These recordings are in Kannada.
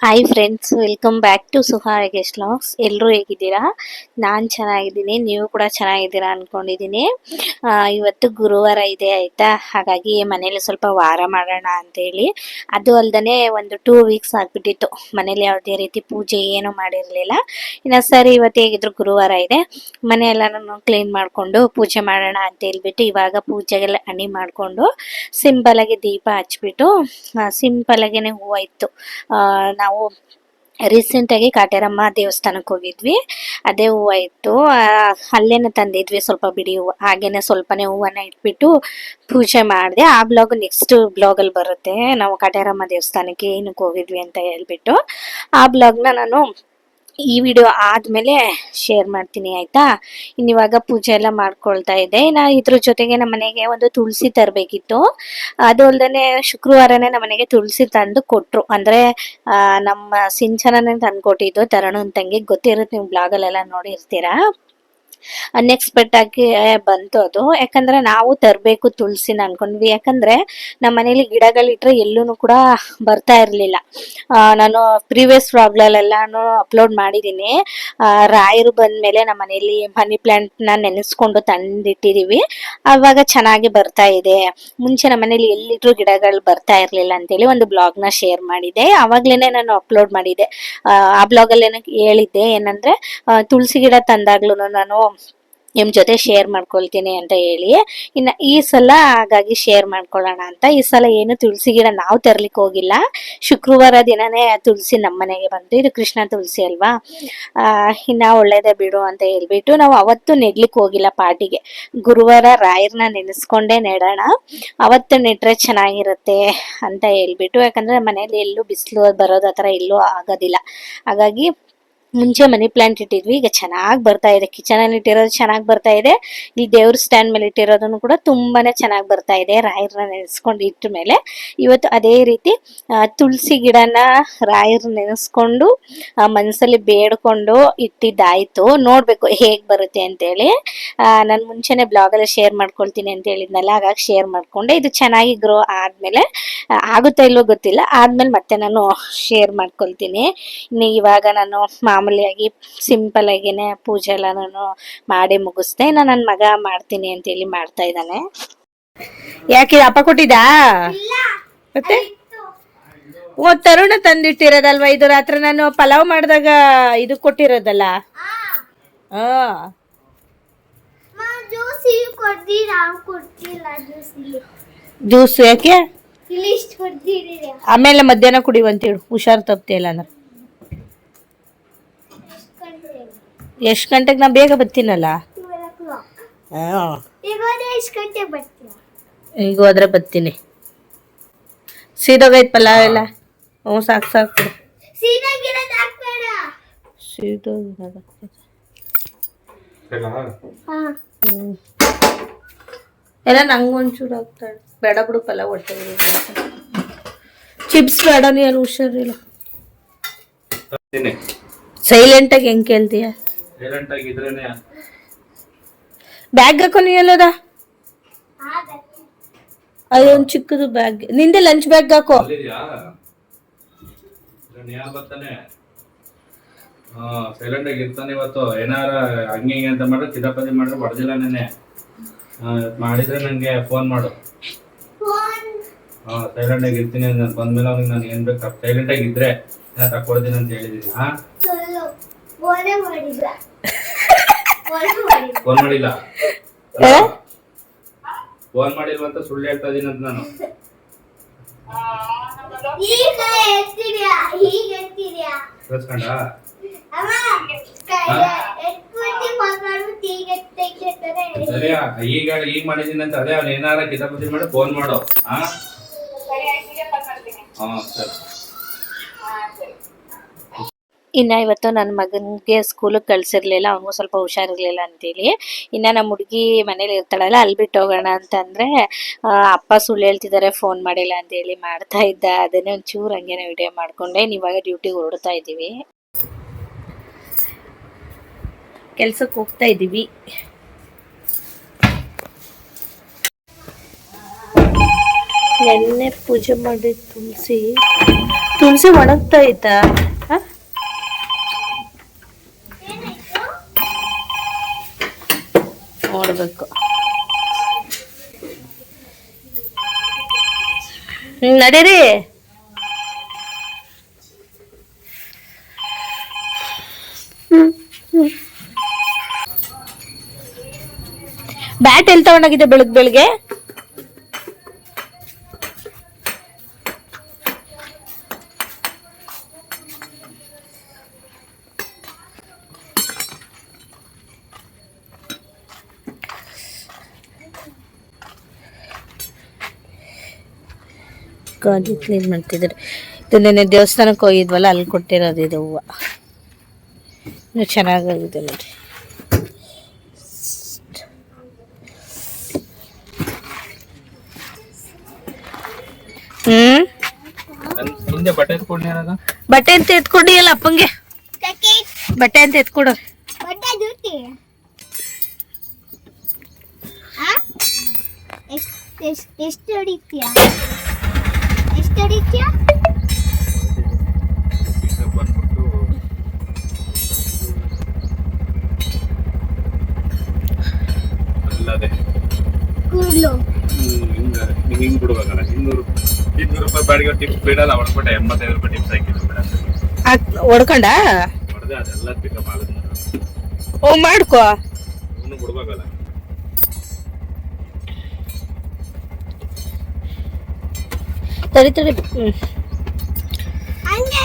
Hi friends, welcome back to Suha guest logs. ಎಲ್ಲರೂ ಹೇಗಿದ್ದೀರಾ? ನಾನು ಚೆನ್ನಾಗಿದ್ದೀನಿ, ನೀವು ಕೂಡ ಚೆನ್ನಾಗಿದ್ದೀರಾ ಅಂದ್ಕೊಂಡಿದ್ದೀನಿ. ಇವತ್ತು ಗುರುವಾರ ಇದೆ ಆಯಿತಾ. ಹಾಗಾಗಿ ಮನೇಲಿ ಸ್ವಲ್ಪ ವಾರ ಮಾಡೋಣ ಅಂತೇಳಿ. ಅದು ಅಲ್ಲದೆ ಒಂದು 2 ವೀಕ್ಸ್ ಆಗಿಬಿಟ್ಟಿತ್ತು ಮನೇಲಿ ಯಾವುದೇ ರೀತಿ ಪೂಜೆ ಏನೂ ಮಾಡಿರಲಿಲ್ಲ. ಇನ್ನು ಸರಿ, ಇವತ್ತು ಹೇಗಿದ್ರು ಗುರುವಾರ ಇದೆ, ಮನೆಯೆಲ್ಲನೂ ಕ್ಲೀನ್ ಮಾಡಿಕೊಂಡು ಪೂಜೆ ಮಾಡೋಣ ಅಂತ ಹೇಳ್ಬಿಟ್ಟು ಇವಾಗ ಪೂಜೆಗೆಲ್ಲ ಅಣಿ ಮಾಡಿಕೊಂಡು ಸಿಂಪಲಾಗಿ ದೀಪ ಹಚ್ಬಿಟ್ಟು ಸಿಂಪಲಾಗೇ ಹೂವು ಇತ್ತು. ನಾವು ರೀಸೆಂಟಾಗಿ ಕಾಟೇರಮ್ಮ ದೇವಸ್ಥಾನಕ್ಕೆ ಹೋಗಿದ್ವಿ. ಅದೇ ಹೂವು ಇತ್ತು, ಅಲ್ಲೇನೆ ತಂದಿದ್ವಿ ಸ್ವಲ್ಪ ಬಿಡಿ ಹೂವು. ಹಾಗೇನೆ ಸ್ವಲ್ಪನೇ ಹೂವನ್ನ ಇಟ್ಬಿಟ್ಟು ಪೂಜೆ ಮಾಡಿದೆ. ಆ ಬ್ಲಾಗ್ ನೆಕ್ಸ್ಟ್ ಬ್ಲಾಗಲ್ಲಿ ಬರುತ್ತೆ, ನಾವು ಕಾಟೇರಮ್ಮ ದೇವಸ್ಥಾನಕ್ಕೆ ಏನಕ್ಕೆ ಹೋಗಿದ್ವಿ ಅಂತ ಹೇಳ್ಬಿಟ್ಟು. ಆ ಬ್ಲಾಗ್ನ ನಾನು ಈ ವಿಡಿಯೋ ಆದಮೇಲೆ ಶೇರ್ ಮಾಡ್ತೀನಿ ಆಯಿತಾ. ಇನ್ನಿವಾಗ ಪೂಜೆ ಎಲ್ಲ ಮಾಡ್ಕೊಳ್ತಾ ಇದ್ದೆ. ನಾನು ಇದ್ರ ಜೊತೆಗೆ ನಮ್ಮ ಮನೆಗೆ ಒಂದು ತುಳಸಿ ತರಬೇಕಿತ್ತು. ಅದು ಅಲ್ಲದೆ ಶುಕ್ರವಾರನೇ ನಮ್ಮ ಮನೆಗೆ ತುಳಸಿ ತಂದು ಕೊಟ್ಟರು. ಅಂದರೆ ನಮ್ಮ ಸಿಂಚನನೇ ತಂದು ಕೊಟ್ಟಿದ್ದು, ತರಣು ತಂಗಿ. ಗೊತ್ತಿರುತ್ತೆ, ನೀವು ಬ್ಲಾಗಲ್ಲೆಲ್ಲ ನೋಡಿರ್ತೀರಾ. ಅನ್ಎಕ್ಸ್ಪೆಕ್ಟ್ ಆಗಿ ಬಂತು ಅದು. ಯಾಕಂದ್ರೆ ನಾವು ತರಬೇಕು ತುಳಸಿನ ಅನ್ಕೊಂಡ್ವಿ. ಯಾಕಂದ್ರೆ ನಮ್ಮ ಮನೇಲಿ ಗಿಡಗಳಿಟ್ರೆ ಎಲ್ಲೂ ಕೂಡ ಬರ್ತಾ ಇರಲಿಲ್ಲ. ನಾನು ಪ್ರೀವಿಯಸ್ ವ್ಲಾಗ್ಗಳೆಲ್ಲಾನು ಅಪ್ಲೋಡ್ ಮಾಡಿದ್ದೀನಿ. ರಾಯರು ಬಂದ್ಮೇಲೆ ನಮ್ಮ ಮನೇಲಿ ಮನಿ ಪ್ಲಾಂಟ್ನ ನೆನೆಸ್ಕೊಂಡು ತಂದಿಟ್ಟಿದೀವಿ. ಆವಾಗ ಚೆನ್ನಾಗಿ ಬರ್ತಾ ಇದೆ. ಮುಂಚೆ ನಮ್ಮ ಮನೇಲಿ ಎಲ್ಲಿಟ್ರು ಗಿಡಗಳು ಬರ್ತಾ ಇರಲಿಲ್ಲ ಅಂತೇಳಿ ಒಂದು ಬ್ಲಾಗ್ನ ಶೇರ್ ಮಾಡಿದೆ. ಆವಾಗ್ಲೇನೆ ನಾನು ಅಪ್ಲೋಡ್ ಮಾಡಿದ್ದೆ. ಆ ಬ್ಲಾಗಲ್ಲಿ ಹೇಳಿದ್ದೆ ಏನಂದ್ರೆ ತುಳಸಿ ಗಿಡ ತಂದಾಗ್ಲೂ ನಾನು ನಿಮ್ಮ ಜೊತೆ ಶೇರ್ ಮಾಡ್ಕೊಳ್ತೀನಿ ಅಂತ ಹೇಳಿ. ಇನ್ನು ಈ ಸಲ ಹಾಗಾಗಿ ಶೇರ್ ಮಾಡ್ಕೊಳ್ಳೋಣ ಅಂತ. ಈ ಸಲ ಏನು ತುಳಸಿ ಗಿಡ ನಾವು ತರ್ಲಿಕ್ಕೆ ಹೋಗಿಲ್ಲ. ಶುಕ್ರವಾರ ದಿನನೇ ತುಳಸಿ ನಮ್ಮ ಮನೆಗೆ ಬಂತು. ಇದು ಕೃಷ್ಣ ತುಳಸಿ ಅಲ್ವಾ, ಇನ್ನ ಒಳ್ಳೇದೇ ಬಿಡು ಅಂತ ಹೇಳ್ಬಿಟ್ಟು ನಾವು ಅವತ್ತು ನೆಡ್ಲಿಕ್ಕೆ ಹೋಗಿಲ್ಲ ಪಾಟಿಗೆ. ಗುರುವಾರ ರಾಯರ್ನ ನೆನೆಸ್ಕೊಂಡೇ ನೆಡೋಣ, ಅವತ್ತು ನೆಟ್ರೆ ಚೆನ್ನಾಗಿರುತ್ತೆ ಅಂತ ಹೇಳ್ಬಿಟ್ಟು. ಯಾಕಂದ್ರೆ ಮನೇಲಿ ಎಲ್ಲೂ ಬಿಸಿಲು ಬರೋದು ಆ ಥರ ಎಲ್ಲೂ ಆಗೋದಿಲ್ಲ. ಹಾಗಾಗಿ ಮುಂಚೆ ಮನಿ ಪ್ಲಾಂಟ್ ಇಟ್ಟಿದ್ವಿ, ಈಗ ಚೆನ್ನಾಗಿ ಬರ್ತಾ ಇದೆ. ಕಿಚನಲ್ಲಿ ಇಟ್ಟಿರೋದು ಚೆನ್ನಾಗಿ ಬರ್ತಾ ಇದೆ, ಈ ದೇವ್ರ ಸ್ಟ್ಯಾಂಡ್ ಮೇಲೆ ಇಟ್ಟಿರೋದನ್ನು ಕೂಡ ತುಂಬಾನೇ ಚೆನ್ನಾಗಿ ಬರ್ತಾ ಇದೆ. ರಾಯರ್ನ ನೆನೆಸ್ಕೊಂಡು ಇಟ್ಟ ಮೇಲೆ ಇವತ್ತು ಅದೇ ರೀತಿ ತುಳಸಿ ಗಿಡನ ರಾಯರ್ ನೆನೆಸ್ಕೊಂಡು ಮನಸ್ಸಲ್ಲಿ ಬೇಡ್ಕೊಂಡು ಇಟ್ಟಿದ್ದಾಯ್ತು. ನೋಡ್ಬೇಕು ಹೇಗ್ ಬರುತ್ತೆ ಅಂತೇಳಿ. ನಾನು ಮುಂಚೆನೆ ಬ್ಲಾಗಲ್ಲಿ ಶೇರ್ ಮಾಡ್ಕೊಳ್ತೀನಿ ಅಂತ ಹೇಳಿದ್ನಲ್ಲ, ಹಾಗಾಗಿ ಶೇರ್ ಮಾಡ್ಕೊಂಡೆ. ಇದು ಚೆನ್ನಾಗಿ ಗ್ರೋ ಆದ್ಮೇಲೆ ಆಗುತ್ತಾ ಇಲ್ವೋ ಗೊತ್ತಿಲ್ಲ, ಆದ್ಮೇಲೆ ಮತ್ತೆ ನಾನು ಶೇರ್ ಮಾಡ್ಕೊಳ್ತೀನಿ. ಇನ್ನು ಇವಾಗ ನಾನು ಮಾಮೂಲಿಯಾಗಿ ಸಿಂಪಲ್ ಆಗಿನೇ ಪೂಜೆ ಎಲ್ಲ ನಾನು ಮಾಡಿ ಮುಗಿಸ್ದೆ. ನನ್ನ ಮಗ ಮಾಡ್ತೀನಿ ಅಂತೇಳಿ ಮಾಡ್ತಾ ಇದ್ದಾನೆ. ಯಾಕೆ ಅಪ್ಪ ಕೊಟ್ಟಿದ್ದಾ? ಮತ್ತೆ ತರುಣ ತಂದಿಟ್ಟಿರೋದಲ್ವಾ ಇದು. ರಾತ್ರಿ ನಾನು ಪಲಾವ್ ಮಾಡಿದಾಗ ಇದು ಕೊಟ್ಟಿರೋದಲ್ಲ. ಜ್ಯೂಸ್ ಯಾಕೆ? ಆಮೇಲೆ ಮಧ್ಯಾಹ್ನ ಕುಡಿವಂತೇಳು, ಹುಷಾರು ತಪ್ತಿಲ್ಲ ಅಂದ್ರೆ. ಎಷ್ಟು ಗಂಟೆಗೆ? ನಾ ಬೇಗ ಬರ್ತೀನಲ್ಲ. ಈಗ ಹೋದ್ರೆ ಬರ್ತೀನಿ. ಸೀದೋಗೈತ್ ಪಲಾವ್ ಎಲ್ಲ. ಹ್ಞೂ, ಸಾಕು ಸಾಕು. ಎಲ್ಲ ನಂಗೊಂಚೂರು ಆಗ್ತಾಳೆ. ಬೇಡ ಬಿಡು ಪಲಾವ್, ಹೊಟ್ಟೆ ಚಿಪ್ಸ್ ಬೇಡ. ನೀ ಅಲ್ಲಿ ಹುಷಾರಿಲ್ಲ. ಸೈಲೆಂಟಾಗಿ ಹೆಂಗೆ ಕೇಳ್ತೀಯ? ಬ್ಯಾಗ್ ಹಾಕೋ. ನೀ ಎಲ್ಲದ? ಅದೊಂದು ಚಿಕ್ಕದು ಬ್ಯಾಗ್. ನಿಂದೆ ಲಂಚ್ ಬ್ಯಾಗ್ ಹಾಕೋ. ಸೈಲೆಂಟ್ ಆಗಿ ಇರ್ತಾನೆ. ಇವತ್ತು ಏನಾರ ಹಂಗೆ ಹಿಂಗೆ ಅಂತ ಮಾಡ್ರೆ ಚಿದಪದಿ ಮಾಡ್ರೆ ಬಡ್ದಿಲ್ಲ. ನೆನೆ ಮಾಡಿದ್ರೆ ನಂಗೆ ಫೋನ್ ಮಾಡು. ಸೈಲೆಂಟ್ ಆಗಿ ಇರ್ತೀನಿ. ನಾನು ಬಂದ್ಮೇಲೆ ಅವ್ನಿಗೆ ನಾನು ಏನ್ ಬೇಕು ಸೈಲೆಂಟ್ ಆಗಿ ಇದ್ರೆ ನಾನು ತಕೊಡ್ತೀನಿ ಅಂತ ಹೇಳಿದೀನಿ. ಫೋನ್ ಮಾಡಿಲ್ಲ, ಫೋನ್ ಮಾಡಿಲ್ವ ಅಂತ ಸುಳ್ಳು ಹೇಳ್ತಾ ಇದೀನಿ ಅಂತ ನಾನು. ಕೇಳಿಸ್ಕೊಂಡ? ಸರಿ, ಈಗ ಮಾಡಿದೀನಿ ಅಂತ. ಅದೇ ಅವ್ನು ಏನಾರ ಕಿತಾಪತಿ ಮಾಡಿ ಫೋನ್ ಮಾಡು. ಸರಿ. ಇನ್ನು ಇವತ್ತು ನನ್ನ ಮಗನಿಗೆ ಸ್ಕೂಲಿಗೆ ಕಳ್ಸಿರ್ಲಿಲ್ಲ, ಅವನಿಗೂ ಸ್ವಲ್ಪ ಹುಷಾರಿರ್ಲಿಲ್ಲ ಅಂತೇಳಿ. ಇನ್ನು ನಮ್ಮ ಹುಡುಗಿ ಮನೇಲಿ ಇರ್ತಾಳಲ್ಲ, ಅಲ್ಲಿ ಬಿಟ್ಟು ಹೋಗೋಣ ಅಂತಂದರೆ ಅಪ್ಪ ಸುಳ್ಳು ಹೇಳ್ತಿದ್ದಾರೆ, ಫೋನ್ ಮಾಡಿಲ್ಲ ಅಂತೇಳಿ ಮಾಡ್ತಾ ಇದ್ದ. ಅದನ್ನೇ ಒಂಚೂರು ಹಂಗೇನೆ ವಿಡಿಯೋ ಮಾಡಿಕೊಂಡೆ. ಇವಾಗ ಡ್ಯೂಟಿಗೆ ಹೊರಡ್ತಾ ಇದ್ದೀವಿ, ಕೆಲ್ಸಕ್ಕೆ ಹೋಗ್ತಾ ಇದ್ದೀವಿ. ಎಣ್ಣೆ ಪೂಜೆ ಮಾಡಿ ತುಳಸಿ ಒಣಗ್ತಾ ಐತಾ ನೋಡ್ಬೇಕು. ನಡೀರಿ. ಬ್ಯಾಟ್ ಎಲ್ಲಿ ತಗೊಂಡಾಗಿದೆ ಬೆಳಗ್ಗೆ? ಗಾಡಿ ಕ್ಲೀನ್ ಮಾಡ್ತಿದ್ದಾರೆ. ಇದು ನೆನ್ನೆ ದೇವಸ್ಥಾನಕ್ಕೆ ಹೋಗಿದ್ವಲ್ಲ, ಅಲ್ಲಿ ಕೊಟ್ಟಿರೋದು ಇದು ಹೂವು. ಇನ್ನು ಚೆನ್ನಾಗಾಗಿದೆ ನೋಡಿ. ಬಟ್ಟೆ ಅಂತ ಎತ್ಕೊಂಡಿಯಲ್ಲ ಅಪ್ಪಂಗೆ. ಬಟ್ಟೆ ಅಂತ ಎತ್ಕೊಡು. ಎಷ್ಟು ಹೊಡಿತೀಯ? ಎಷ್ಟು ಹೊಡಿತೀಯ? ಕೂಡ್ಲು ಹಿಂಗ್ ಬಿಡ್ಬೇಕಲ್ಲ. 200 ರೂಪಾಯಿ ಬಾಡಿಗೆ ಟಿಪ್ಸ್ ಬಿಡಲ್ಲ. ಹೊಡ್ಬಿಟ್ಟೆ 85 ರೂಪಾಯಿ ಟಿಪ್ಸ್ ಹಾಕಿದ್ರು. ಹೊಡ್ಕೊಂಡ ಹೊಡೆದೆ ಅದೆಲ್ಲ ಪಿಕಪ್ ಆಗುತ್ತೆ. ಓ ಮಾಡ್ಕೋ. ಇನ್ನು ಬಿಡ್ಬೇಕಲ್ಲ. ತಡಿ ಹಂಗೆ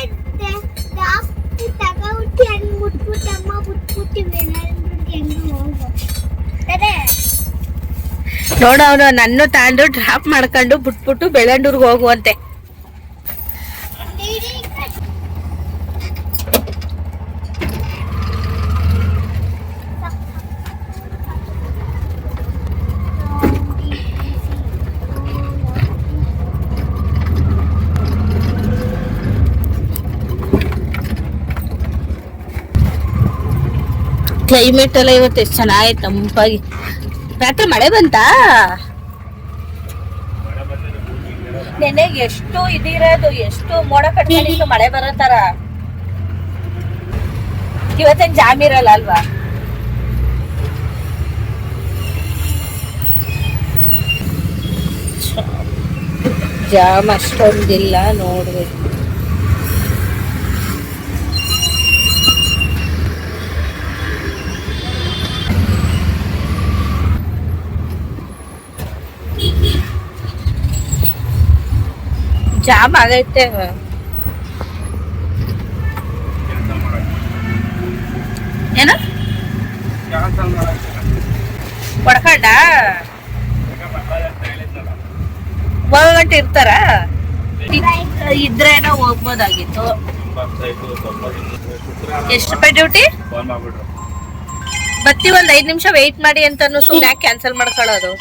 ತಗೋಬಿಟ್ಟು ಹಂಗೆ ಮುಟ್ಬಿಟ್ಟು ಅಮ್ಮ ಬಿಟ್ಬಿಟ್ಟು ಹೆಂಗೆ ಹೋಗು. ನೋಡ, ಅವನು ನನ್ನ ತಗೊಂಡು ಡ್ರಾಪ್ ಮಾಡ್ಕೊಂಡು ಬಿಟ್ಬಿಟ್ಟು ಬೆಳ್ಳಂಡೂರ್ಗೆ ಹೋಗುವಂತೆ. ಕ್ಲೈಮೇಟ್ ಎಲ್ಲ ಇವತ್ತು ಎಷ್ಟು ಚೆನ್ನಾಗಿತ್ತು, ತಂಪಾಗಿ. ರಾತ್ರಿ ಮಳೆ ಬಂತಾ? ನೆನೆ ಎಷ್ಟು ಇದಿರೋದು, ಎಷ್ಟು ಮೋಡ ಕಟ್ಕೊಂಡಿತ್ತು ಮಳೆ ಬರೋ ತರ. ಇವತ್ತೇನ್ ಜಾಮ್ ಇರಲ್ಲ ಅಲ್ವಾ? ಜಾಮ್ ಅಷ್ಟೊಂದಿಲ್ಲ, ನೋಡ್ಬೇಕು. ಜಾಮ್ ಆಗೈತೆ. ಏನ ಹೊಡ್ಕೊಂಡ 1 ಗಂಟೆ ಇರ್ತಾರ? ಇದ್ರೇನೋ ಹೋಗ್ಬೋದಾಗಿತ್ತು. ಎಷ್ಟು ರೂಪಾಯಿ ಡ್ಯೂಟಿ? ಬತ್ತಿ ಒಂದ್ 5 ನಿಮಿಷ ವೆಯ್ಟ್ ಮಾಡಿ ಅಂತಾನು ಸುಮ್ನೆ ಯಾಕೆ ಕ್ಯಾನ್ಸಲ್ ಮಾಡ್ಕೊಳ್ಳೋದು?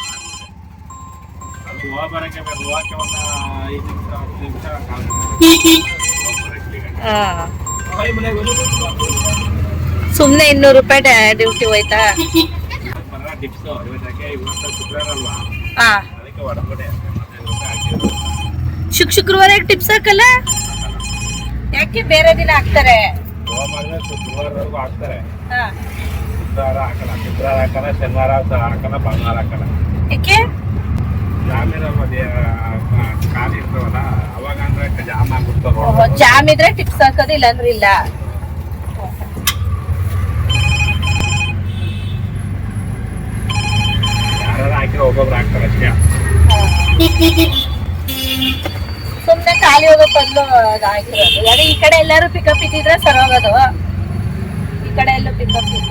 ಸುಮ್ನೆ 200 ರೂಪಾಯಿ ಡ್ಯೂಟಿ ಹೋಯ್ತಾ? ಶುಕ್ರವಾರ ಟಿಪ್ಸ್ ಹಾಕಲ್ಲ ಯಾಕೆ? ಬೇರೆ ದಿನ ಹಾಕ್ತಾರೆ. ಶುಕ್ರವಾರ ಹಾಕಲ್ಲ, ಶನಿವಾರ ಹಾಕಲ್ಲ, ಭಾನುವಾರ ಹಾಕಲ್ಲ. ಯಾಕೆ? ಖಾಲಿ ಇರ್ತಾವಲ್ಲ ಅವಾಗ ಅಂದ್ರೆ ಜಾಮ್ ಆಗ್ಬಿಡ್ತಾವ. ಜಾಮ್ ಇದ್ರೆ ಟಿಪ್ಸ್ ಹಾಕೋದು, ಇಲ್ಲ ಅಂದ್ರೆ ಇಲ್ಲ. ಯಾರು ಹಾಕಿರೋ ಒಬ್ಬೊಬ್ರು ಹಾಕ್ತಾರೆ ಅಷ್ಟೇ. ಸುಮ್ನೆ ಖಾಲಿ ಹೋಗೋ ಬದಲು ಹಾಕಿರೋದು. ಯಾರು ಈ ಕಡೆ ಎಲ್ಲಾರು ಪಿಕಪ್ ಇದ್ದಿದ್ರೆ ಸರ್ ಹೋಗೋದು, ಈ ಕಡೆ ಎಲ್ಲೂ ಪಿಕಪ್ ಇಲ್ಲ.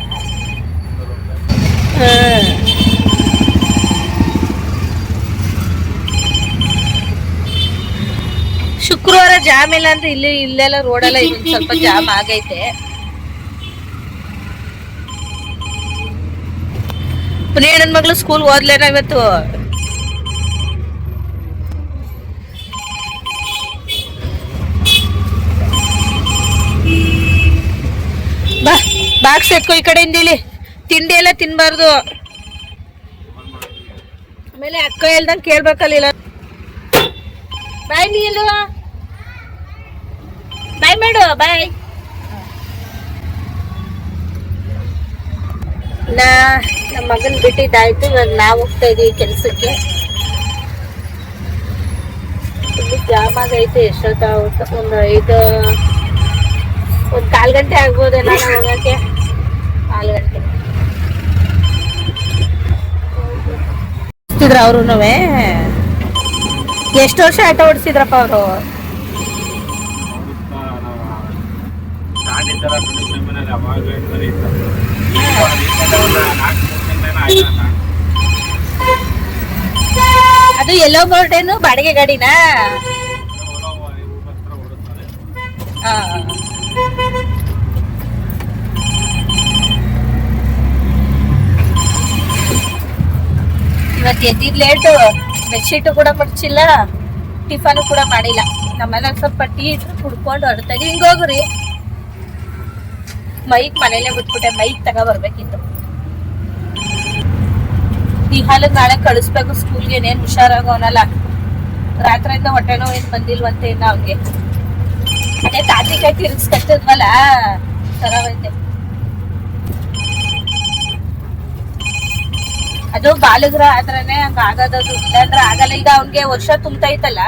ಶುಕ್ರವಾರ ಜಾಮ್ ಇಲ್ಲ ಅಂದ್ರೆ ಇಲ್ಲೆಲ್ಲ ರೋಡೆಲ್ಲ ಇನ್ನೊಂದು ಸ್ವಲ್ಪ ಜಾಮ್ ಆಗೈತೆ. ಪುನಃ ನನ್ನ ಮಗಳು ಸ್ಕೂಲ್ ಓದ್ಲೇನ ಇವತ್ತು? ಬಾಕ್ಸ್ ಎತ್ಕೋ ಈ ಕಡೆಯಿಂದ. ಇಲ್ಲಿ ತಿಂಡಿ ಎಲ್ಲ ತಿನ್ಬಾರ್ದು. ಆಮೇಲೆ ಅಕ್ಕ ಹೇಳ್ದಂಗೆ ಕೇಳ್ಬೇಕಲ್ಲ. ಬಾಯ್ ನೀಲು ಬಾಯ್ ಮಾಡು ಬಾಯ್. ನಮ್ಮ ಮಗನ್ ಬಿಟ್ಟಿದ್ದಾಯ್ತು. ಇವಾಗ ನಾವು ಹೋಗ್ತಾ ಇದೀವಿ ಕೆಲ್ಸಕ್ಕೆ. ಜಾಮ್ ಆಗೈತೆ. ಎಷ್ಟೊತ್ತಾಗುತ್ತೆ? ಒಂದು ಕಾಲ್ ಗಂಟೆ ಆಗ್ಬೋದೇನ ಹೋಗಕ್ಕೆ. 4 ಗಂಟೆ ಅವ್ರು. ಎಷ್ಟು ವರ್ಷ ಆಟೋ ಓಡಿಸಿದ್ರಪ್ಪ ಅವರು? ಅದು ಎಲ್ಲೋ ಬೋರ್ಡೇನು ಬಾಡಿಗೆ ಗಾಡಿನಾ? ಇವತ್ತು ಎದ್ದಿದ್ ಲೇಟು. ಬೆಡ್ಶೀಟು ಕೂಡ ಮಡ್ಚಿಲ್ಲ, ಟಿಫನ್ ಕೂಡ ಮಾಡಿಲ್ಲ. ನಮ್ಮನೆ ಸ್ವಲ್ಪ ಟೀ ಇಟ್ಟು ಕುಡ್ಕೊಂಡು ಹೊರಡ್ತಾ ಇದೀವಿ. ಹಿಂಗೋಗ್ರಿ. ಮೈಕ್ ಮನೇಲೆ ಬಿಟ್ಬಿಟ್ಟೆ. ಮೈಕ್ ತಗೋ ಬರ್ಬೇಕಿತ್ತು. ಈ ಹಾಲಿಗೆ ನಾಳೆ ಕಳಿಸ್ಬೇಕು ಸ್ಕೂಲ್ಗೆ. ಏನೇನ್ ಹುಷಾರಾಗೋನಲ್ಲ. ರಾತ್ರಿಯಿಂದ ಹೊಟ್ಟೆ ನೋವು ಏನ್ ಬಂದಿಲ್ವಂತೆ ಇನ್ನ ಅವ್ನಿಗೆ. ಅದೇ ತಾತಿಕಾಯಿ ತಿರ್ಗಿಸ್ಕತ್ತದ್ವಲ್ಲ, ಸರವೈತೆ. ಅದು ಬಾಲಗ್ರ ಆದ್ರನೆ ಹಂಗ ಆಗೋದದು, ಇಲ್ಲಾಂದ್ರೆ ಆಗಲ್ಲ. ಈಗ ಅವ್ನ್ಗೆ ವರ್ಷ ತುಂಬತೈತಲ್ಲ,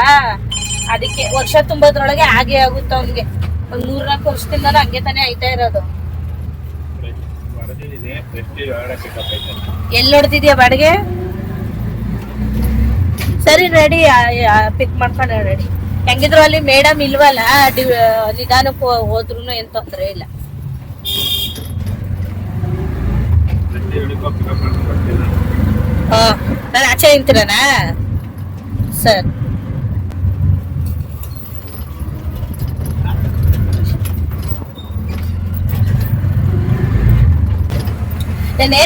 ಅದಕ್ಕೆ ವರ್ಷ ತುಂಬೋದ್ರೊಳಗೆ ಹಾಗೆ ಆಗುತ್ತೆ ಅವ್ನ್ಗೆ. ಒಂದ್ 3-4 ವರ್ಷದಿಂದಾನು ಹಂಗೆ ತಾನೇ ಆಯ್ತಾ ಇರೋದು. ಎಲ್ಲಿ ಹೊಡೆದಿದ್ಯಾ ಬಾಡಿಗೆ? ಸರಿ ರೆಡಿ, ಪಿಕ್ ಮಾಡ್ಕೊಂಡು ರೆಡಿ. ಹೆಂಗಿದ್ರು ಅಲ್ಲಿ ಮೇಡಮ್ ಇಲ್ವಲ್ಲ, ನಿಧಾನಕ್ಕೆ ಹೋದ್ರು ಏನ್ ತೊಂದ್ರೆ ಇಲ್ಲ. ನಾನು ಆಚೆ ನಿಂತಿರನಾ? ಸರ್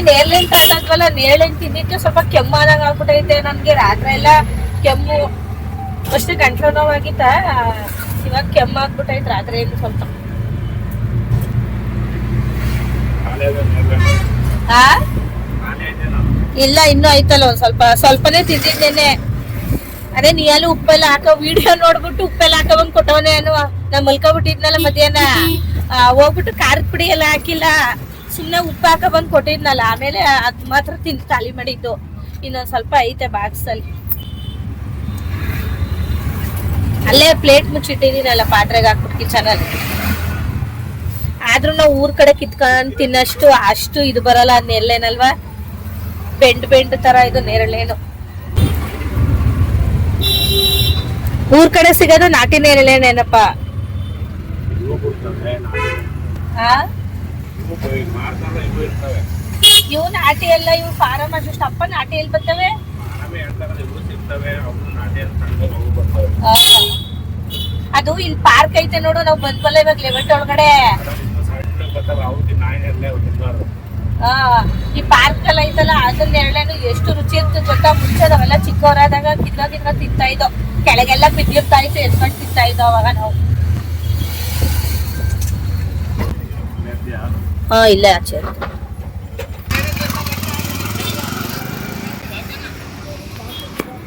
ನೇರ್ಲೆನ್ ತಗೊಂಡ್ವಲ್ಲ, ನೇರ್ಲೆನ್ ತಿಂದಿದ್ದು ಸ್ವಲ್ಪ ಕೆಮ್ಮಾದಂಗ ಆಗ್ಬಿಟ್ಟೈತೆ ನನ್ಗೆ. ರಾತ್ರಿ ಎಲ್ಲ ಕೆಮ್ಮು, ಅಷ್ಟು ಗಂಟ್ಲು ನೋವಾಗಿತ್ತ. ಇವಾಗ ಕೆಮ್ಮಾಗ್ಬಿಟ್ಟೈತೆ ರಾತ್ರಿ ಸ್ವಲ್ಪ. ಇಲ್ಲ, ಇನ್ನೂ ಐತಲ್ಲ ಒಂದ್ ಸ್ವಲ್ಪನೇ ತಿಂದಿದ್ದೇನೆ. ಅದೇ ನೀಯಲ್ಲೂ ಉಪ್ಪೆಲ್ಲ ಹಾಕೋ ವಿಡಿಯೋ ನೋಡ್ಬಿಟ್ಟು ಉಪ್ಪೆಲ್ಲ ಹಾಕೊಂಡ್ ಕೊಟ್ಟವನೇ ಅನ್ನುವ. ನಾ ಮಲ್ಕೊಬಿಟ್ಟಿದ್ನಲ್ಲ ಮಧ್ಯಾಹ್ನ, ಹೋಗ್ಬಿಟ್ಟು ಖಾರದ ಪುಡಿ ಎಲ್ಲ ಹಾಕಿಲ್ಲ, ಸುಮ್ನೆ ಉಪ್ಪು ಹಾಕ ಬಂದ್ ಕೊಟ್ಟಿದ್ನಲ್ಲ. ಆಮೇಲೆ ಅದ್ ಮಾತ್ರ ತಿಂದು ಖಾಲಿ ಮಾಡಿದ್ದು. ಇನ್ನೊಂದ್ ಸ್ವಲ್ಪ ಐತೆ ಬಾಕ್ಸ್ ಅಲ್ಲಿ. ಅಲ್ಲೇ ಪ್ಲೇಟ್ ಮುಚ್ಚಿಟ್ಟಿದೀನಲ್ಲ, ಪಾತ್ರೆಗೆ ಹಾಕ್ಬಿಟ್ಟು ಕಿಚನಲ್ಲಿ. ಆದ್ರೂ ನಾವು ಊರ್ ಕಡೆ ಕಿತ್ಕೊಂಡ್ ತಿನ್ನಷ್ಟು ಅಷ್ಟು ಇದು ಬರಲ್ಲ. ನೇರ್ಲೇನಲ್ವಾ, ಬೆಂಡ್ ತರ ಇದು ನೇರಳೇನು. ಊರ್ ಕಡೆ ಸಿಗೋದು ನಾಟಿ ನೇರಳೇನೇನಪ್ಪ. ಇವು ನಾಟಿ ಎಲ್ಲ, ಇವು ಫಾರಂ ಅಷ್ಟು ಅಪ್ಪ ನಾಟಿ ಎಲ್ಲಿ ಬರ್ತವೆ? ಅದು ಇಲ್ಲಿ ಪಾರ್ಕ್ ಐತೆ ನೋಡು, ನಾವು ಬಂದ್ವಲ್ಲ ಇವಾಗ ಲೆವೆಟ್ ಒಳಗಡೆ. ಈ ಪಾರ್ಕ್ ಎಲ್ಲ ಐತಲ್ಲ, ಅದನ್ನ ನೇರಳೇನು ಎಷ್ಟು ರುಚಿ ಇರ್ತದೆ ಗೊತ್ತಾ. ಮುಂಚೆ ನಾವೆಲ್ಲ ಚಿಕ್ಕವರಾದಾಗ ಕಿನ್ನ ತಿಂತಾ ಇದ್ದೋ. ಕೆಳಗೆಲ್ಲ ಬಿದ್ದಿರ್ತಾ ಇತ್ತು, ಎತ್ಕೊಂಡು ತಿಂತಾ ಇದ್ದೋ ಅವಾಗ ನಾವು. ಇಲ್ಲ ಆಚೆ.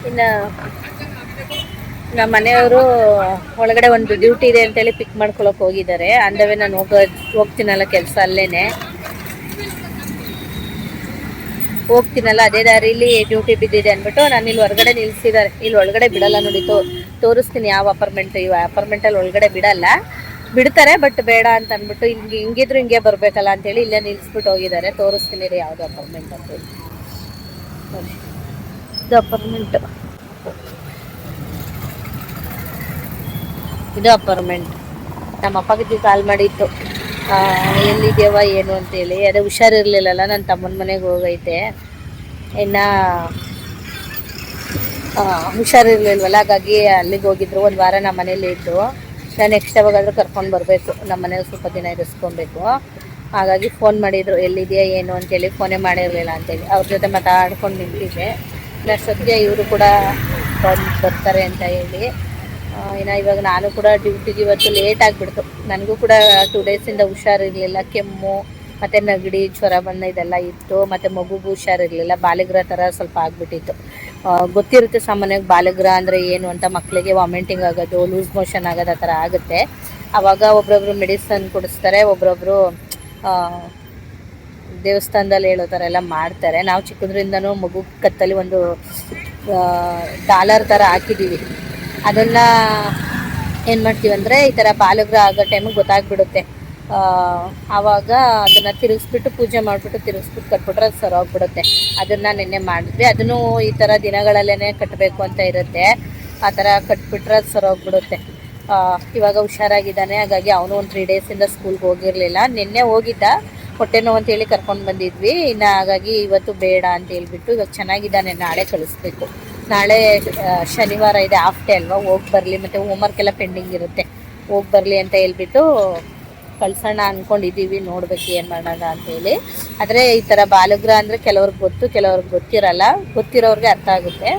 ಇನ್ನ ನಮ್ಮ ಮನೆಯವರು ಒಳಗಡೆ ಒಂದು ಡ್ಯೂಟಿ ಇದೆ ಅಂತೇಳಿ ಪಿಕ್ ಮಾಡ್ಕೊಳಕ್ ಹೋಗಿದ್ದಾರೆ. ಅಂದವೇ ನಾನು ಹೋಗ್ತೀನಲ್ಲ ಕೆಲಸ, ಅಲ್ಲೇನೆ ಹೋಗ್ತೀನಲ್ಲ, ಅದೇ ದಾರಿಲಿ ಡ್ಯೂಟಿ ಬಿದ್ದಿದೆ ಅಂದ್ಬಿಟ್ಟು ನಾನು ಇಲ್ಲಿ ಹೊರಗಡೆ ನಿಲ್ಸಿದ್ದಾರೆ. ಇಲ್ಲಿ ಒಳಗಡೆ ಬಿಡಲ್ಲ ನೋಡಿ, ತೋರಿಸ್ತೀನಿ ಯಾವ ಅಪಾರ್ಟ್ಮೆಂಟ್. ಈ ಅಪಾರ್ಟ್ಮೆಂಟಲ್ಲಿ ಒಳಗಡೆ ಬಿಡಲ್ಲ, ಬಿಡ್ತಾರೆ ಬಟ್ ಬೇಡ ಅಂತ ಅಂದ್ಬಿಟ್ಟು ಹಿಂಗಿದ್ರು ಹಿಂಗೆ ಬರ್ಬೇಕಲ್ಲ ಅಂತೇಳಿ ಇಲ್ಲೇ ನಿಲ್ಸ್ಬಿಟ್ಟು ಹೋಗಿದ್ದಾರೆ. ತೋರಿಸ್ತೀನಿ ರೀ ಯಾವ್ದು ಅಪಾರ್ಟ್ಮೆಂಟ್ ಅಂತ ಹೇಳಿ. ಇದು ಅಪಾರ್ಟ್ಮೆಂಟ್, ಇದು ಅಪಾರ್ಟ್ಮೆಂಟ್. ನಮ್ಮ ಅಪ್ಪಗೆ ಕಾಲ್ ಮಾಡಿತ್ತು, ಎಲ್ಲಿದ್ದೇವ ಏನು ಅಂತೇಳಿ. ಅದೇ ಹುಷಾರಿರ್ಲಿಲ್ಲಲ್ಲ, ನನ್ನ ತಮ್ಮನ ಮನೆಗೆ ಹೋಗೈತೆ. ಇನ್ನು ಹುಷಾರಿರ್ಲಿಲ್ವಲ್ಲ, ಹಾಗಾಗಿ ಅಲ್ಲಿಗೆ ಹೋಗಿದ್ರು. 1 ವಾರ ನಮ್ಮ ಮನೇಲಿ ಇದ್ದು. ನಾನು ನೆಕ್ಸ್ಟ್ ಯಾವಾಗಾದ್ರೂ ಕರ್ಕೊಂಡು ಬರಬೇಕು, ನಮ್ಮ ಮನೇಲಿ ಸ್ವಲ್ಪ ದಿನ ಇರಿಸ್ಕೊಬೇಕು. ಹಾಗಾಗಿ ಫೋನ್ ಮಾಡಿದರು, ಎಲ್ಲಿದೆಯಾ ಏನು ಅಂತೇಳಿ. ಫೋನೇ ಮಾಡಿರಲಿಲ್ಲ ಅಂತೇಳಿ ಅವ್ರ ಜೊತೆ ಮಾತಾಡ್ಕೊಂಡು ನಿಂತಿದ್ದೆ. ಸದ್ಯ ಇವರು ಕೂಡ ಬರ್ತಾರೆ ಅಂತ ಹೇಳಿ. ಇನ್ನು ಇವಾಗ ನಾನು ಕೂಡ ಡ್ಯೂಟಿಗೆ ಇವತ್ತು ಲೇಟ್ ಆಗಿಬಿಡ್ತು. ನನಗೂ ಕೂಡ 2 ಡೇಸಿಂದ ಹುಷಾರಿರಲಿಲ್ಲ. ಕೆಮ್ಮು ಮತ್ತು ನೆಗಡಿ, ಜ್ವರ ಇದೆಲ್ಲ ಇತ್ತು. ಮತ್ತು ಮಗುಗೂ ಹುಷಾರಿರಲಿಲ್ಲ, ಬಾಲಿಗ್ರ ಥರ ಸ್ವಲ್ಪ ಆಗಿಬಿಟ್ಟಿತ್ತು. ಗೊತ್ತಿರುತ್ತೆ ಸಾಮಾನ್ಯವಾಗಿ ಬಾಲಗೃಹ ಅಂದರೆ ಏನು ಅಂತ. ಮಕ್ಕಳಿಗೆ ವಾಮಿಟಿಂಗ್ ಆಗೋದು, ಲೂಸ್ ಮೋಷನ್ ಆಗೋದು ಆ ಥರ ಆಗುತ್ತೆ. ಆವಾಗ ಒಬ್ರೊಬ್ರು ಮೆಡಿಸನ್ ಕೊಡಿಸ್ತಾರೆ, ಒಬ್ರೊಬ್ರು ದೇವಸ್ಥಾನದಲ್ಲಿ ಹೇಳೋ ಥರ ಎಲ್ಲ ಮಾಡ್ತಾರೆ. ನಾವು ಚಿಕ್ಕದ್ರಿಂದನೂ ಮಗು ಕತ್ತಲ್ಲಿ ಒಂದು ಡಾಲರ್ ಥರ ಹಾಕಿದ್ದೀವಿ. ಅದನ್ನು ಏನು ಮಾಡ್ತೀವಿ ಅಂದರೆ ಈ ಥರ ಬಾಲಗೃಹ ಆಗೋ ಟೈಮಿಗೆ ಗೊತ್ತಾಗ್ಬಿಡುತ್ತೆ. ಆವಾಗ ಅದನ್ನು ತಿರುಗಿಸ್ಬಿಟ್ಟು ಪೂಜೆ ಮಾಡಿಬಿಟ್ಟು ತಿರುಗಿಸ್ಬಿಟ್ಟು ಕಟ್ಬಿಟ್ರೆ ಅದು ಸರೋಗ್ಬಿಡುತ್ತೆ. ಅದನ್ನು ನಿನ್ನೆ ಮಾಡಿದ್ವಿ. ಅದನ್ನು ಈ ಥರ ದಿನಗಳಲ್ಲೇ ಕಟ್ಟಬೇಕು ಅಂತ ಇರುತ್ತೆ. ಆ ಥರ ಕಟ್ಬಿಟ್ರೆ ಅದು ಸರೋಗ್ಬಿಡುತ್ತೆ. ಇವಾಗ ಹುಷಾರಾಗಿದ್ದಾನೆ, ಹಾಗಾಗಿ ಅವನು ಒಂದು 3 ಡೇಸಿಂದ ಸ್ಕೂಲ್ಗೆ ಹೋಗಿರಲಿಲ್ಲ. ನಿನ್ನೆ ಹೋಗಿದ್ದ, ಹೊಟ್ಟೆ ನೋವು ಅಂತೇಳಿ ಕರ್ಕೊಂಡು ಬಂದಿದ್ವಿ. ಇನ್ನು ಹಾಗಾಗಿ ಇವತ್ತು ಬೇಡ ಅಂತ ಹೇಳ್ಬಿಟ್ಟು ಇವಾಗ ಚೆನ್ನಾಗಿದ್ದಾನೆ. ನಾಳೆ ಕಳಿಸ್ಬೇಕು. ನಾಳೆ ಶನಿವಾರ ಇದೆ, ಹಾಫ್ ಡೇ ಅಲ್ವಾ, ಹೋಗಿ ಬರಲಿ. ಮತ್ತು ಹೋಮ್ವರ್ಕ್ ಎಲ್ಲ ಪೆಂಡಿಂಗ್ ಇರುತ್ತೆ, ಹೋಗಿ ಬರಲಿ ಅಂತ ಹೇಳ್ಬಿಟ್ಟು ಕಳ್ಸೋಣ ಅಂದ್ಕೊಂಡಿದ್ದೀವಿ. ನೋಡ್ಬೇಕು ಏನು ಮಾಡೋಣ ಅಂತೇಳಿ. ಆದರೆ ಈ ಥರ ಬಾಲಗೃಹ ಅಂದರೆ ಕೆಲವ್ರಿಗೆ ಗೊತ್ತು, ಕೆಲವ್ರಿಗೆ ಗೊತ್ತಿರಲ್ಲ. ಗೊತ್ತಿರೋರಿಗೆ ಅರ್ಥ ಆಗುತ್ತೆ.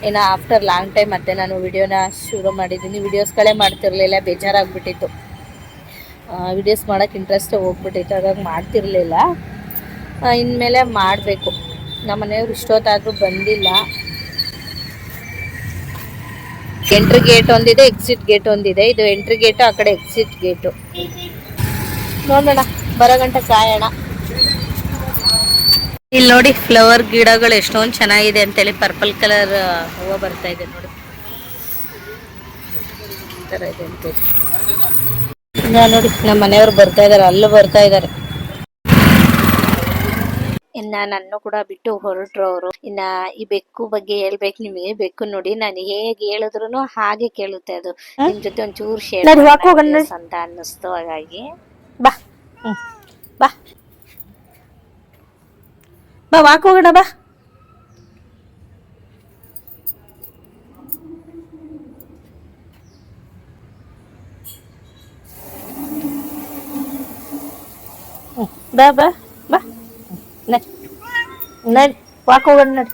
ಇನ್ನು ಆಫ್ಟರ್ ಲಾಂಗ್ ಟೈಮ್ ಮತ್ತೆ ನಾನು ವಿಡಿಯೋನ ಶುರು ಮಾಡಿದ್ದೀನಿ. ವಿಡಿಯೋಸ್ಗಳೇ ಮಾಡ್ತಿರಲಿಲ್ಲ, ಬೇಜಾರಾಗ್ಬಿಟ್ಟಿತ್ತು. ವಿಡಿಯೋಸ್ ಮಾಡೋಕ್ಕೆ ಇಂಟ್ರೆಸ್ಟೇ ಹೋಗ್ಬಿಟ್ಟಿತ್ತು, ಹಾಗಾಗಿ ಮಾಡ್ತಿರಲಿಲ್ಲ. ಇನ್ಮೇಲೆ ಮಾಡಬೇಕು. ನಮ್ಮ ಮನೆಯವ್ರು ಇಷ್ಟೊತ್ತಾದರೂ ಬಂದಿಲ್ಲ. ಎಂಟ್ರಿ ಗೇಟ್ ಒಂದಿದೆ, ಎಕ್ಸಿಟ್ ಗೇಟ್ ಒಂದಿದೆ. ಇದು ಎಂಟ್ರಿ ಗೇಟು, ಆ ಕಡೆ ಎಕ್ಸಿಟ್ ಗೇಟು. ನೋಡೋಣ, ಬರೋ ಗಂಟೆ ಕಾಯೋಣ. ಇಲ್ಲಿ ನೋಡಿ, ಫ್ಲವರ್ ಗಿಡಗಳು ಎಷ್ಟೊಂದು ಚೆನ್ನಾಗಿದೆ ಅಂತೇಳಿ. ಪರ್ಪಲ್ ಕಲರ್ ಹೂವು ಬರ್ತಾ ಇದೆ ನೋಡಿ, ಈ ಥರ ಇದೆ ಅಂತೇಳಿ. ನೋಡಿ, ನಮ್ಮ ಮನೆಯವ್ರು ಬರ್ತಾ ಇದ್ದಾರೆ, ಅಲ್ಲೂ ಬರ್ತಾ ಇದ್ದಾರೆ. ಇನ್ನ ನನ್ನ ಕೂಡ ಬಿಟ್ಟು ಹೊರಟ್ರು ಅವರು. ಇನ್ನ ಈ ಬೆಕ್ಕು ಬಗ್ಗೆ ಹೇಳ್ಬೇಕು ನಿಮಗೆ. ಬೆಕ್ಕು ನೋಡಿ, ನಾನು ಹೇಗೆ ಹೇಳಿದ್ರು ಹಾಗೆ ಕೇಳುತ್ತೆ. ಅದು ನಿಮ್ ಜೊತೆ ಒಂಚೂರು ಶೇರ್ ಅಂತ ಅನ್ನಿಸ್ತು, ಹಾಗಾಗಿ ಬಾ ಬಾ ಬಾ ವಾಕ್ ಹೋಗೋಣ ಬಾ. ಬಾ ಬಾ ಬಾ, ನಡಿ ವಾಕ್ ಹೋಗೋಣ, ನಡಿ.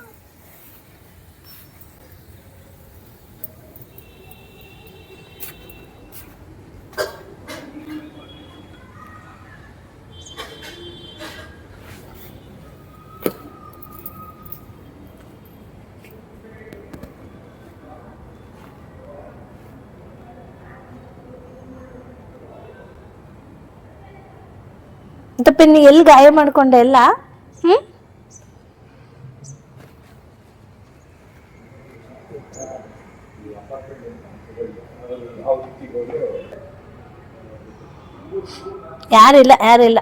ಅಂತ ಪಿನ್ನಿ ಎಲ್ಲಿ ಗಾಯ ಮಾಡ್ಕೊಂಡೆ ಎಲ್ಲ? ಯಾರಿಲ್ಲ ಯಾರಿಲ್ಲ.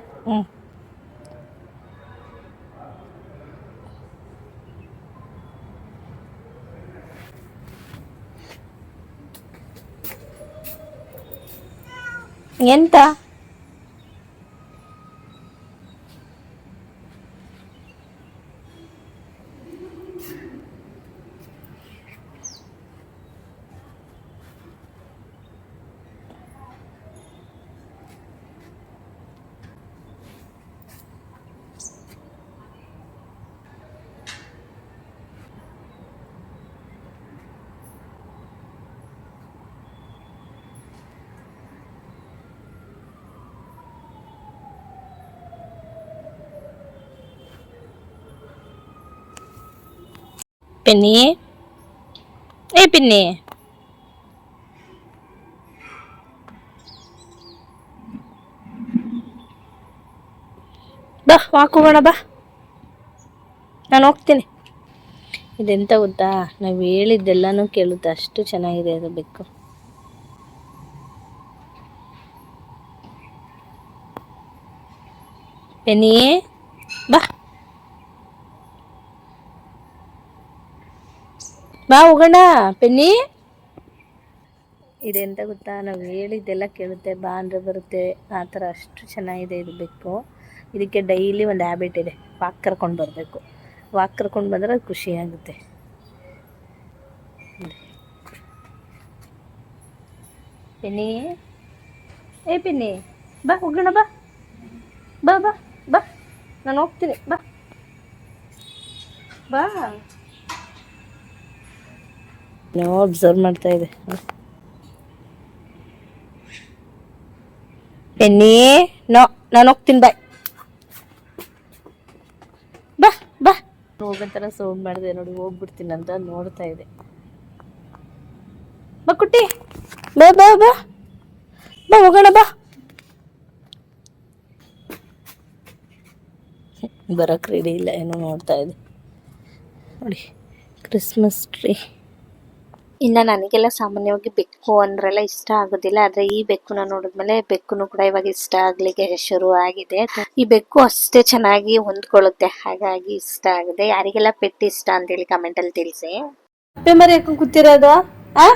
ಎಂತ ಪಿನ್ನಿ? ಏ ಪಿನ್ನಿ, ಬಾ ವಾಕ್ ಹೋಗೋಣ ಬಾ, ನಾನು ಹೋಗ್ತೀನಿ. ಇದೆಂತ ಗೊತ್ತಾ, ನಾವು ಹೇಳಿದ್ದೆಲ್ಲನೂ ಕೇಳುತ್ತೆ, ಅಷ್ಟು ಚೆನ್ನಾಗಿದೆ ಅದು ಬೆಕ್ಕು. ಪೆನ್ನಿ ಬಾ ಬಾ ಹೋಗೋಣ ಪೆನ್ನಿ. ಇದೆಂತ ಗೊತ್ತಾ, ನಾವು ಹೇಳಿದ್ದೆಲ್ಲ ಕೇಳುತ್ತೆ, ಬಾ ಅಂದರೆ ಬರುತ್ತೆ, ಆ ಥರ ಅಷ್ಟು ಚೆನ್ನಾಗಿದೆ ಇದು ಬೆಕ್ಕು. ಇದಕ್ಕೆ ಡೈಲಿ ಒಂದು ಹ್ಯಾಬಿಟ್ ಇದೆ, ವಾಕ್ ಕರ್ಕೊಂಡು ಬರಬೇಕು. ವಾಕ್ ಕರ್ಕೊಂಡು ಬಂದರೆ ಅದು ಖುಷಿಯಾಗುತ್ತೆ. ಪೆನ್ನಿ, ಏ ಪೆನ್ನಿ ಬಾ ಹೋಗೋಣ ಬಾ ಬಾ ಬಾ ಬಾ, ನಾನು ಹೋಗ್ತೀನಿ ಬಾ ಬಾ. ನಾವು ಅಬ್ಸರ್ವ್ ಮಾಡ್ತಾ ಇದೆ. ಪೆನ್ನಿ ನೋ, ನಾನು ಹೋಗ್ತೀನಿ ಬಾಯ್. ಬಾ ಬಾ ಹೋಗೋತರ ಸೌಂಡ್ ಮಾಡಿದೆ ನೋಡಿ, ಹೋಗ್ಬಿಡ್ತೀನಿ ಅಂತ ನೋಡ್ತಾ ಇದೆ. ಬಾ ಕುಟ್ಟಿ, ಬಾ ಬಾ ಬಾ ಬಾ ಹೋಗೋಣ ಬಾ. ಬರಕ್ ರೆಡಿ ಇಲ್ಲ, ಏನೋ ನೋಡ್ತಾ ಇದೆ ನೋಡಿ, ಕ್ರಿಸ್ಮಸ್ ಟ್ರೀ. ಇನ್ನು ನನಗೆಲ್ಲ ಸಾಮಾನ್ಯವಾಗಿ ಬೆಕ್ಕು ಅಂದ್ರೆಲ್ಲ ಇಷ್ಟ ಆಗೋದಿಲ್ಲ, ಆದರೆ ಈ ಬೆಕ್ಕುನ ನೋಡಿದ್ಮೇಲೆ ಬೆಕ್ಕುನು ಕೂಡ ಇವಾಗ ಇಷ್ಟ ಆಗ್ಲಿಕ್ಕೆ ಶುರು ಆಗಿದೆ. ಈ ಬೆಕ್ಕು ಅಷ್ಟೇ ಚೆನ್ನಾಗಿ ಹೊಂದ್ಕೊಳ್ಳುತ್ತೆ, ಹಾಗಾಗಿ ಇಷ್ಟ ಆಗಿದೆ. ಯಾರಿಗೆಲ್ಲ ಪೆಟ್ ಇಷ್ಟ ಅಂತೇಳಿ ಕಮೆಂಟಲ್ಲಿ ತಿಳಿಸಿ. ಅಪ್ಪೆ ಮರಿ ಹಾಕೊಂಡು ಕೂತಿರೋದು ಆ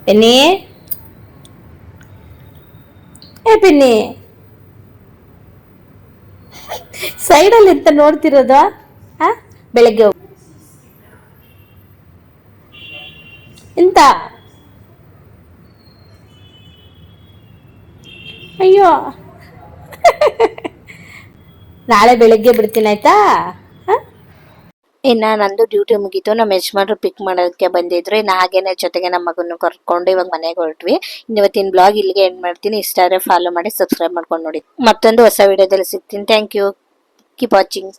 ಪೆನ್ನಿ, ಏ ಪೆನ್ನಿ, ಸೈಡಲ್ಲಿ ಎಂತ ನೋಡ್ತಿರೋದು? ಬೆಳಗ್ಗೆ ಎಂತ? ಅಯ್ಯೋ ನಾಳೆ ಬೆಳಗ್ಗೆ ಬಿಡ್ತೀನಿ ಆಯ್ತಾ. ಇನ್ನು ನಂದು ಡ್ಯೂಟಿ ಮುಗೀತು, ನಮ್ಮ ಯಜಮಾನ್ರು ಪಿಕ್ ಮಾಡೋದಕ್ಕೆ ಬಂದಿದ್ರು. ಇನ್ನು ಹಾಗೇನೆ ಜೊತೆಗೆ ನಮ್ಮ ಮಗನ್ನು ಕರ್ಕೊಂಡು ಇವಾಗ ಮನೆಗೆ ಹೊರಟ್ವಿ. ಇವತ್ತಿನ ಬ್ಲಾಗ್ ಇಲ್ಲಿಗೆ ಎಂಡ್ ಮಾಡ್ತೀನಿ. ಇಷ್ಟ ಆದರೆ ಫಾಲೋ ಮಾಡಿ, ಸಬ್ಸ್ಕ್ರೈಬ್ ಮಾಡ್ಕೊಂಡು ನೋಡಿ. ಮತ್ತೊಂದು ಹೊಸ ವಿಡಿಯೋದಲ್ಲಿ ಸಿಗ್ತೀನಿ. Thank you, keep watching.